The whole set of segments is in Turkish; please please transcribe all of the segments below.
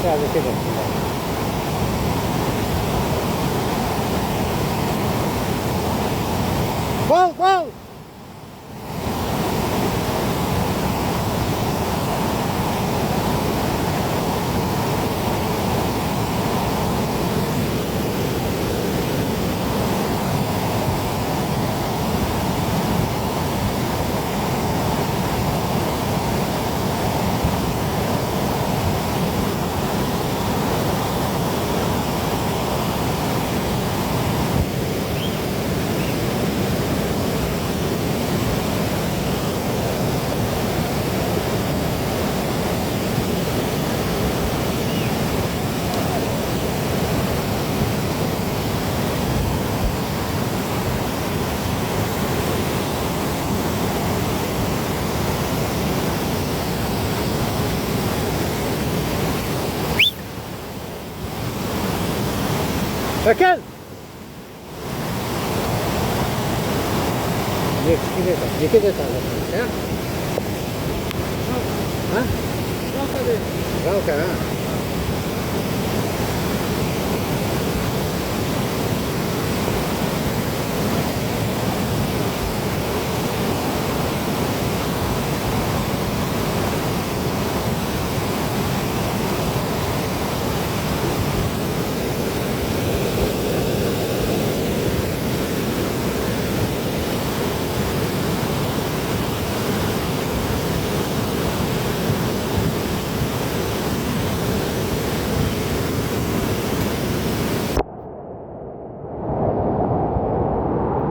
Biraz öteceğim. Bal bal. Çekil. Yeki de tanırsın ya. Ha? Rauka ha.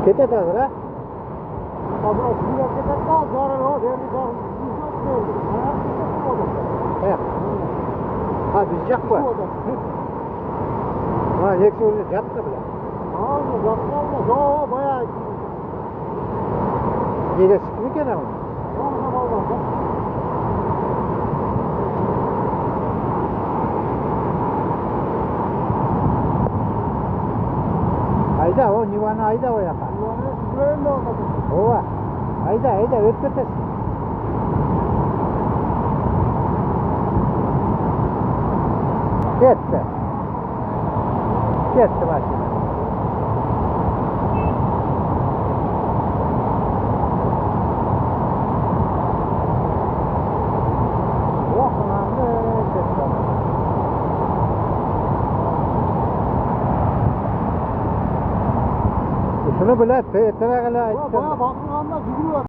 Kita tahu lah. Ama suya kita tahu jalan o demi jalan yüzük oldu. Ya. Ha bizcak bu. Ha yeksi orada yattı bile. Abi yapma o bayağı. Yine sıkı mı gene mi? Vallahi. Ayda o Nivan'ı ayda o yapar. Böyle oldu. Ova. Ayda ötkötes. Gitti başına. Şunu bile tevekele Bayağı baktığında gidiyor.